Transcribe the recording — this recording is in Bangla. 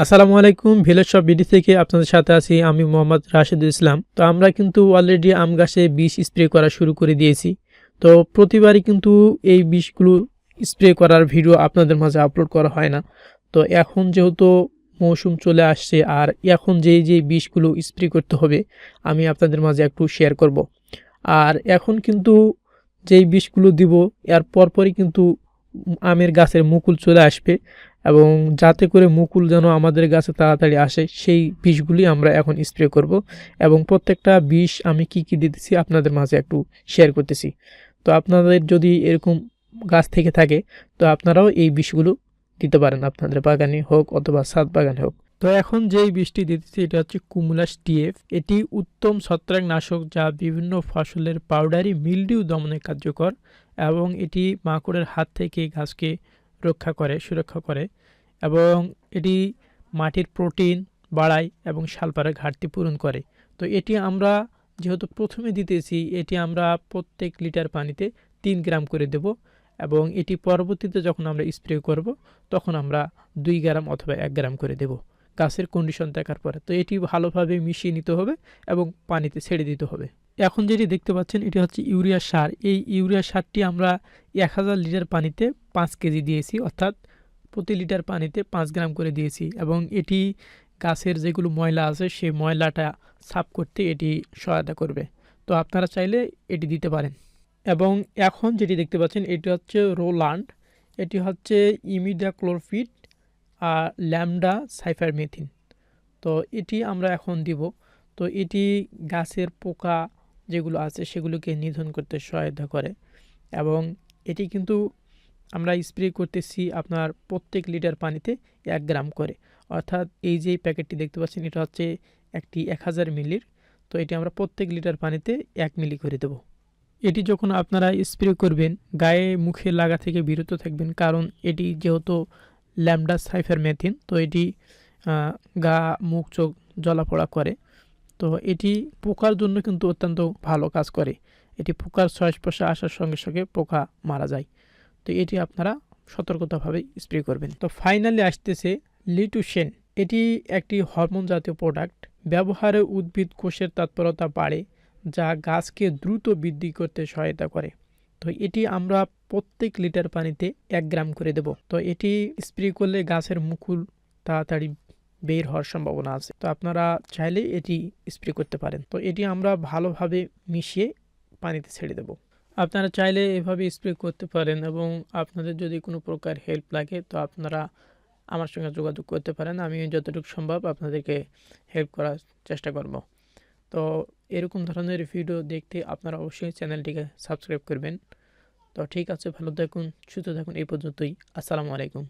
আসসালামু আলাইকুম। ভিলেজ শপ বিডি থেকে আপনাদের সাথে আছি আমি মোহাম্মদ রাশেদুল ইসলাম। তো আমরা কিন্তু অলরেডি আম গাছে বিষ স্প্রে করা শুরু করে দিয়েছি। তো প্রতিবারই কিন্তু এই বিষগুলো স্প্রে করার ভিডিও আপনাদের মাঝে আপলোড করা হয় না। তো এখন যেহেতু মৌসুম চলে আসছে আর এখন যেই বিষগুলো স্প্রে করতে হবে আমি আপনাদের মাঝে একটু শেয়ার করব। আর এখন কিন্তু যেই বিষগুলো দিব এর পরপরই কিন্তু আমের গাছের মুকুল চলে আসবে এবং যাতে করে মুকুল যেন আমাদের গাছে তাড়াতাড়ি আসে সেই বিষগুলি আমরা এখন স্প্রে করব এবং প্রত্যেকটা বিষ আমি কি দিতেছি আপনাদের মাঝে একটু শেয়ার করতেছি। তো আপনাদের যদি এরকম গাছ থেকে থাকে তো আপনারাও এই বিষগুলো দিতে পারেন, আপনাদের বাগানে হোক অথবা ছাদ বাগানে হোক। তো এখন যেই বীজটি দিতেছি এটা হচ্ছে কুমুলাস টিএফ। এটি উত্তম ছত্রাকনাশক যা বিভিন্ন ফসলের পাউডারি মিলডিউ দমনে কার্যকর এবং এটি মাকড়ের হাত থেকে গাছকে সুরক্ষা করে এবং এটি মাটির প্রোটিন বাড়ায় এবং সালফারের ঘাটতি পূরণ করে। তো এটি আমরা যেহেতু প্রথমে দিতেছি এটি আমরা প্রত্যেক লিটার পানিতে 3 গ্রাম করে দেব এবং এটি পরবর্তীতে যখন আমরা স্প্রে করব তখন আমরা 2 গ্রাম অথবা 1 গ্রাম করে দেব গাছের কন্ডিশন দেখার পরে। তো এটি ভালোভাবে মিশিয়ে নিতে হবে এবং পানিতে ছেড়ে দিতে হবে। এখন যেটি দেখতে পাচ্ছেন এটি হচ্ছে ইউরিয়া সার। এই ইউরিয়া সারটি আমরা 1000 লিটার পানিতে 5 কেজি দিয়েছি, অর্থাৎ প্রতি লিটার পানিতে 5 গ্রাম করে দিয়েছি এবং এটি গাছের যেগুলো ময়লা আছে সেই ময়লাটা সাফ করতে এটি সহায়তা করবে। তো আপনারা চাইলে এটি দিতে পারেন। এবং এখন যেটি দেখতে পাচ্ছেন এটি হচ্ছে রোলান্ড। এটি হচ্ছে ইমিডাক্লোরপিড আর ল্যামডা সাইফারমেথিন। তো এটি আমরা এখন দিব। তো এটি গাছের পোকা যেগুলো আছে সেগুলোকে নিধন করতে সহায়তা করে এবং এটি কিন্তু আমরা স্প্রে করতেছি আপনার প্রত্যেক লিটার পানিতে 1 গ্রাম করে, অর্থাৎ এই যে প্যাকেটটি দেখতে পাচ্ছেন এটা হচ্ছে একটি 1000 মিলির। তো এটি আমরা প্রত্যেক লিটার পানিতে 1 মিলি করে দেব। এটি যখন আপনারা স্প্রে করবেন গায়ে মুখে লাগা থেকে বিরত থাকবেন, কারণ এটি যেহেতু ল্যামডা সাইফারমেথিন তো এটি গা মুখ চোখ জ্বলাপোড়া করে। তো এটি পোকার জন্য কিন্তু অত্যন্ত ভালো কাজ করে। এটি পোকার সংস্পর্শে আসার সঙ্গে সঙ্গে পোকা মারা যায়। তো এটি আপনারা সতর্কতাভাবে স্প্রে করবেন। তো ফাইনালি আসতেছে লিটুশেন। এটি একটি হরমোন জাতীয় প্রোডাক্ট। ব্যবহারে উদ্ভিদ কোষের তৎপরতা বাড়ে যা গাছকে দ্রুত বৃদ্ধি করতে সহায়তা করে। তো এটি আমরা প্রত্যেক লিটার পানিতে 1 গ্রাম করে দেব। তো এটি স্প্রে করলে গাছের মুকুল তাড়াতাড়ি বের হওয়ার সম্ভাবনা আছে। তো আপনারা চাইলে এটি স্প্রে করতে পারেন। তো এটি আমরা ভালোভাবে মিশিয়ে পানিতে ছেড়ে দেব। আপনারা চাইলে এভাবে স্প্রে করতে পারেন এবং আপনাদের যদি কোনো প্রকার হেল্প লাগে তো আপনারা আমার সঙ্গে যোগাযোগ করতে পারেন। আমি যতটুকু সম্ভব আপনাদেরকে হেল্প করার চেষ্টা করব। তো এরকম ধরনের ভিডিও দেখতে আপনারা অবশ্যই চ্যানেলটিকে সাবস্ক্রাইব করবেন। তো ঠিক আছে, ভালো থাকুন, সুস্থ থাকুন। এই পর্যন্তই। আসসালামু আলাইকুম।